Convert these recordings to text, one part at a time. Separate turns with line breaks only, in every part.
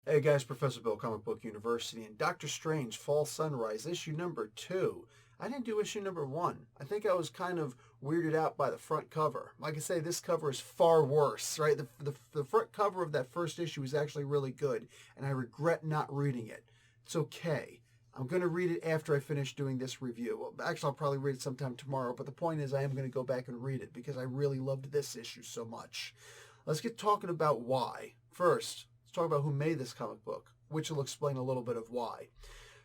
Hey guys, Professor Bill, Comic Book University, and Doctor Strange, Fall Sunrise, issue number 2. I didn't do issue number 1. I think I was kind of weirded out by the front cover. Like I say, this cover is far worse, right? The front cover of that first issue is actually really good, and I regret not reading it. It's okay. I'm going to read it after I finish doing this review. Well, actually, I'll probably read it sometime tomorrow, but the point is I am going to go back and read it because I really loved this issue so much. Let's get talking about why. First, let's talk about who made this comic book, which will explain a little bit of why.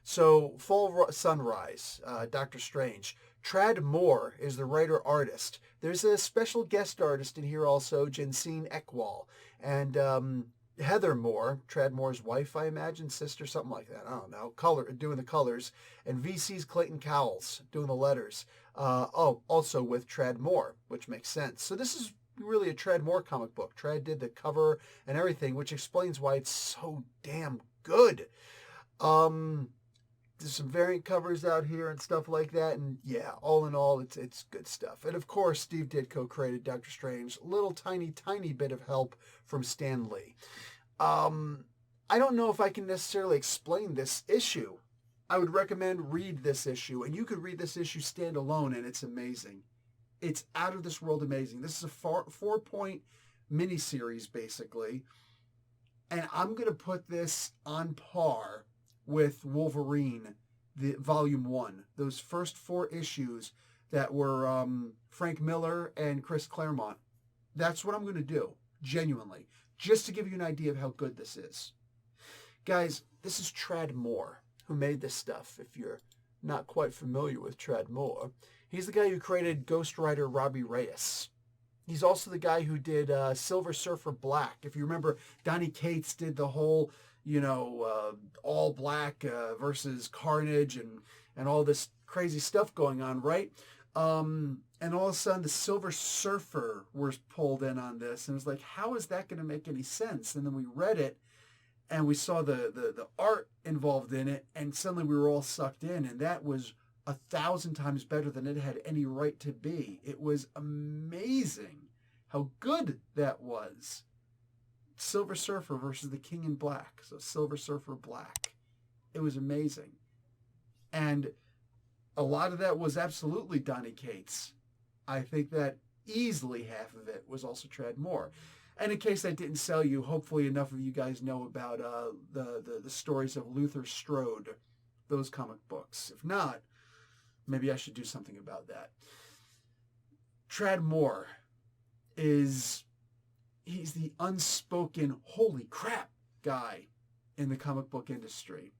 So, Fall Sunrise, Doctor Strange. Trad Moore is the writer-artist. There's a special guest artist in here also, Jensine Ekwall. And Heather Moore, Trad Moore's wife, I imagine, sister, something like that. I don't know. Doing the colors. And VC's Clayton Cowles doing the letters. Also with Trad Moore, which makes sense. So this is really a Trad Moore comic book. Trad did the cover and everything, which explains why it's so damn good. There's some variant covers out here and stuff like that, and yeah, all in all, it's good stuff. And of course, Steve Ditko created Doctor Strange. Little tiny bit of help from Stan Lee. I don't know if I can necessarily explain this issue. I would recommend read this issue, and you could read this issue standalone, and it's amazing. It's out of this world amazing. This is a 4-point miniseries, basically. And I'm going to put this on par with Wolverine, the Volume 1. Those first 4 issues that were Frank Miller and Chris Claremont. That's what I'm going to do, genuinely. Just to give you an idea of how good this is. Guys, this is Trad Moore, who made this stuff, if you're not quite familiar with Trad Moore. He's the guy who created Ghost Rider Robbie Reyes. He's also the guy who did Silver Surfer Black. If you remember, Donny Cates did the whole, all black versus Carnage and all this crazy stuff going on, right? And all of a sudden, the Silver Surfer was pulled in on this. And it was like, how is that going to make any sense? And then we read it, and we saw the art involved in it, and suddenly we were all sucked in, and that was 1,000 times better than it had any right to be. It was amazing how good that was. Silver Surfer versus the King in Black. So Silver Surfer Black. It was amazing. And a lot of that was absolutely Donny Cates. I think that easily half of it was also Trad Moore. And in case that didn't sell you, hopefully enough of you guys know about the stories of Luther Strode, those comic books. If not, maybe I should do something about that. Trad Moore he's the unspoken holy crap guy in the comic book industry.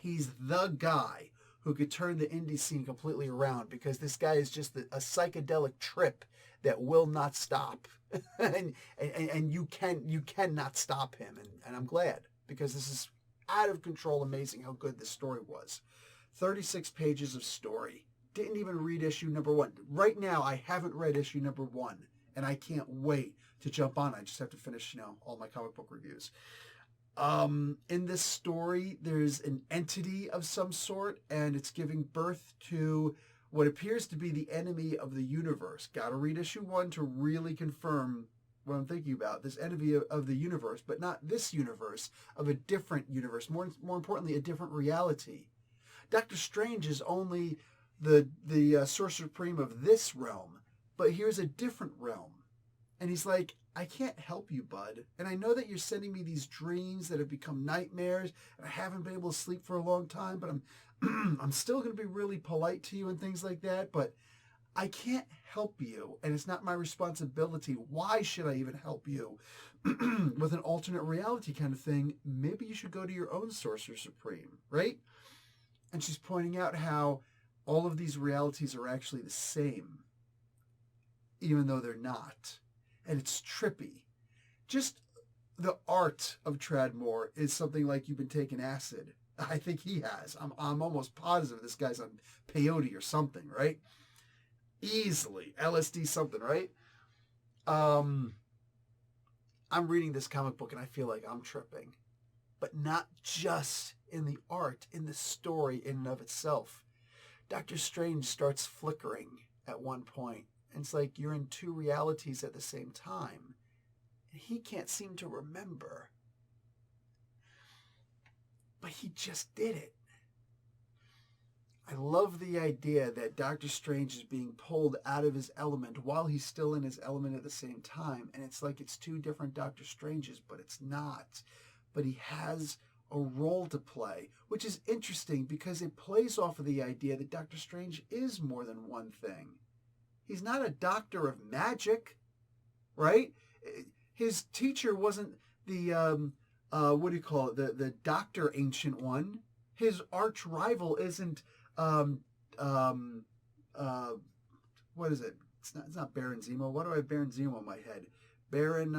He's the guy who could turn the indie scene completely around because this guy is just a psychedelic trip that will not stop. and you cannot stop him. And I'm glad because this is out of control amazing how good this story was. 36 pages of story. Didn't even read issue number 1. Right now, I haven't read issue number 1, and I can't wait to jump on. I just have to finish, all my comic book reviews. In this story, there's an entity of some sort, and it's giving birth to what appears to be the enemy of the universe. Gotta read issue 1 to really confirm what I'm thinking about. This enemy of the universe, but not this universe, of a different universe. More importantly, a different reality. Doctor Strange is only the Sorcerer Supreme of this realm, but here's a different realm. And he's like, I can't help you, bud. And I know that you're sending me these dreams that have become nightmares, and I haven't been able to sleep for a long time, but I'm still going to be really polite to you and things like that, but I can't help you, and it's not my responsibility. Why should I even help you? With an alternate reality kind of thing, maybe you should go to your own Sorcerer Supreme, right? And she's pointing out how all of these realities are actually the same, even though they're not. And it's trippy. Just the art of Trad Moore is something like you've been taking acid. I think he has. I'm almost positive this guy's on peyote or something, right? Easily. LSD something, right? I'm reading this comic book and I feel like I'm tripping. But not just in the art, in the story in and of itself. Doctor Strange starts flickering at one point. And it's like you're in 2 realities at the same time. And he can't seem to remember. but he just did it. I love the idea that Doctor Strange is being pulled out of his element while he's still in his element at the same time. And it's like it's two different Doctor Stranges, but it's not. But he has a role to play, which is interesting because it plays off of the idea that Doctor Strange is more than one thing. He's not a doctor of magic, right? His teacher wasn't the, what do you call it, the Doctor Ancient One. His arch rival isn't, what is it? It's not Baron Zemo. Why do I have Baron Zemo in my head? Baron,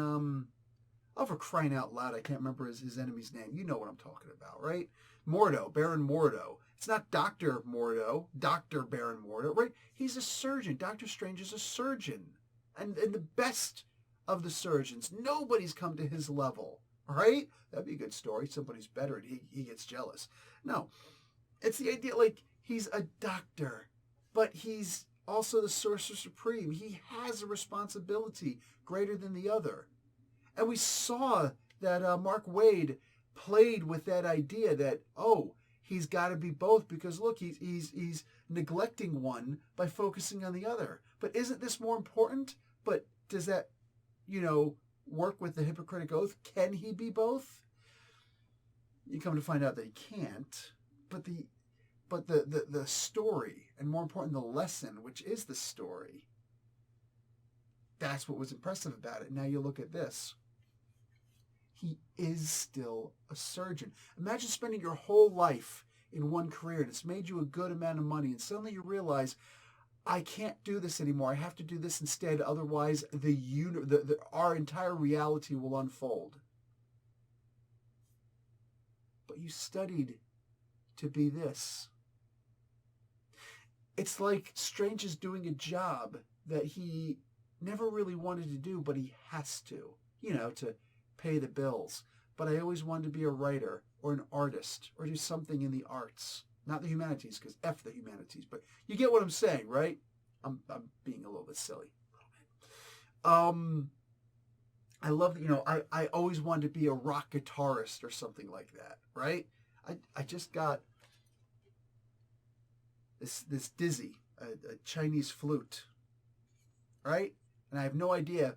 oh, for crying out loud, I can't remember his enemy's name. You know what I'm talking about, right? Mordo, Baron Mordo. It's not Dr. Mordo, Dr. Baron Mordo, right? He's a surgeon. Doctor Strange is a surgeon. And the best of the surgeons. Nobody's come to his level, right? That'd be a good story. Somebody's better and he gets jealous. No, it's the idea like he's a doctor, but he's also the Sorcerer Supreme. He has a responsibility greater than the other. And we saw that Mark Waid played with that idea that, oh, he's got to be both because, look, he's neglecting one by focusing on the other. But isn't this more important? But does that, work with the Hippocratic Oath? Can he be both? You come to find out that he can't. But the story, and more important, the lesson, which is the story, that's what was impressive about it. Now you look at this. He is still a surgeon. Imagine spending your whole life in one career and it's made you a good amount of money and suddenly you realize, I can't do this anymore. I have to do this instead. Otherwise, our entire reality will unfold. But you studied to be this. It's like Strange is doing a job that he never really wanted to do, but he has to, to pay the bills. But I always wanted to be a writer or an artist or do something in the arts. Not the humanities, because F the humanities. But you get what I'm saying, right? I'm being a little bit silly. I love that, I always wanted to be a rock guitarist or something like that, right? I just got this dizzy, a Chinese flute, right? And I have no idea.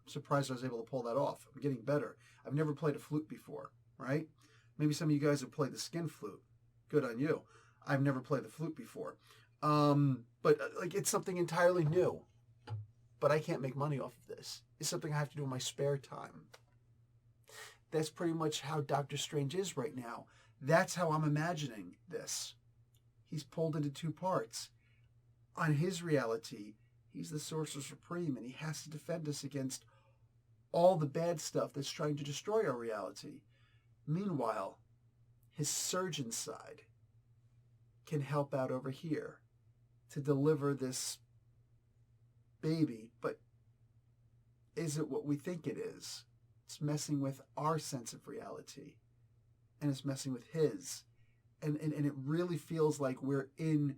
I'm surprised I was able to pull that off. I'm getting better. I've never played a flute before, right? Maybe some of you guys have played the skin flute. Good on you. I've never played the flute before. But it's something entirely new. But I can't make money off of this. It's something I have to do in my spare time. That's pretty much how Doctor Strange is right now. That's how I'm imagining this. He's pulled into two parts. On his reality, he's the Sorcerer Supreme, and he has to defend us against all the bad stuff that's trying to destroy our reality. Meanwhile, his surgeon side can help out over here to deliver this baby. But is it what we think it is? It's messing with our sense of reality. And it's messing with his. And it really feels like we're in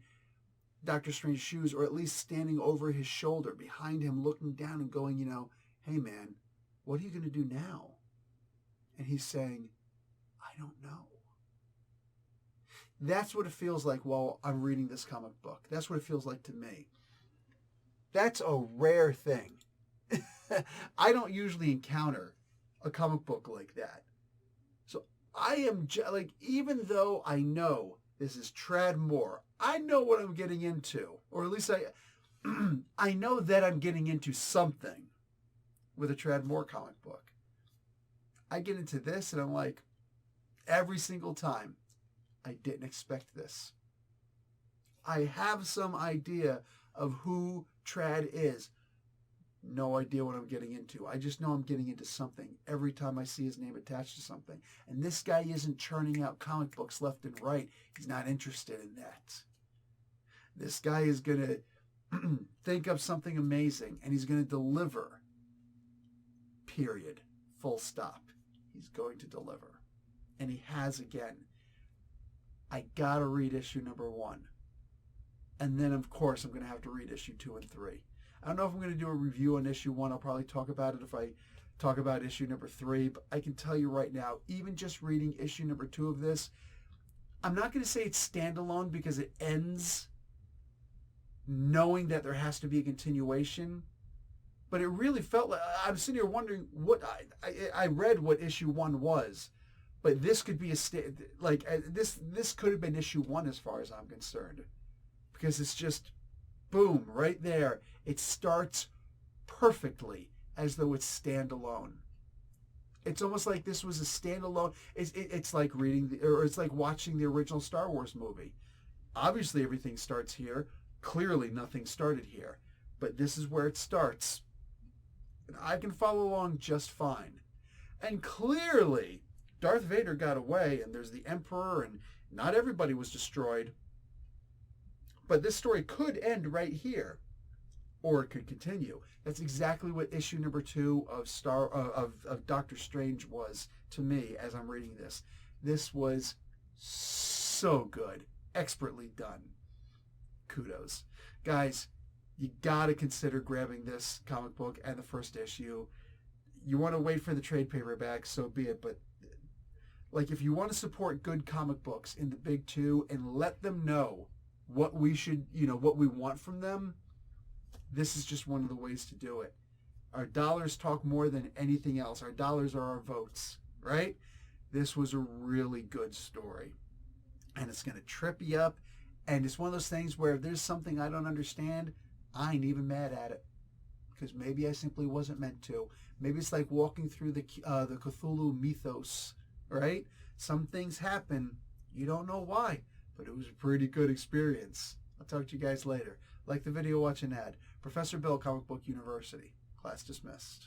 Doctor Strange's shoes, or at least standing over his shoulder, behind him, looking down and going, hey man, what are you going to do now? And he's saying, I don't know. That's what it feels like while I'm reading this comic book. That's what it feels like to me. That's a rare thing. I don't usually encounter a comic book like that. So I am even though I know this is Trad Moore, I know what I'm getting into, or at least I know that I'm getting into something with a Trad Moore comic book. I get into this and I'm like, every single time, I didn't expect this. I have some idea of who Trad is. No idea what I'm getting into. I just know I'm getting into something every time I see his name attached to something. And this guy isn't churning out comic books left and right. He's not interested in that. This guy is going to think of something amazing, and he's going to deliver. Period. Full stop. He's going to deliver. And he has again. I got to read issue number 1. And then, of course, I'm going to have to read issue 2 and 3. I don't know if I'm going to do a review on issue 1. I'll probably talk about it if I talk about issue number 3, but I can tell you right now, even just reading issue number 2 of this, I'm not going to say it's standalone because it ends knowing that there has to be a continuation, but it really felt like I'm sitting here wondering what I read what issue 1 was, but this could be this could have been issue 1 as far as I'm concerned, because it's just boom right there. It starts perfectly as though it's standalone. It's almost like this was a standalone. It's like reading it's like watching the original Star Wars movie. Obviously, everything starts here. Clearly, nothing started here, but this is where it starts. And I can follow along just fine. And clearly, Darth Vader got away, and there's the Emperor, and not everybody was destroyed. But this story could end right here, or it could continue. That's exactly what issue number 2 of Doctor Strange was to me as I'm reading this. This was so good, expertly done. Kudos. Guys, you got to consider grabbing this comic book and the first issue. You want to wait for the trade paperback, so be it, but like if you want to support good comic books in the big 2 and let them know what we should, what we want from them, this is just one of the ways to do it. Our dollars talk more than anything else. Our dollars are our votes, right? This was a really good story. And it's going to trip you up. And it's one of those things where if there's something I don't understand, I ain't even mad at it. Because maybe I simply wasn't meant to. Maybe it's like walking through the Cthulhu mythos, right? Some things happen. You don't know why. But it was a pretty good experience. I'll talk to you guys later. Like the video, watch an ad. Professor Bill, Comic Book University. Class dismissed.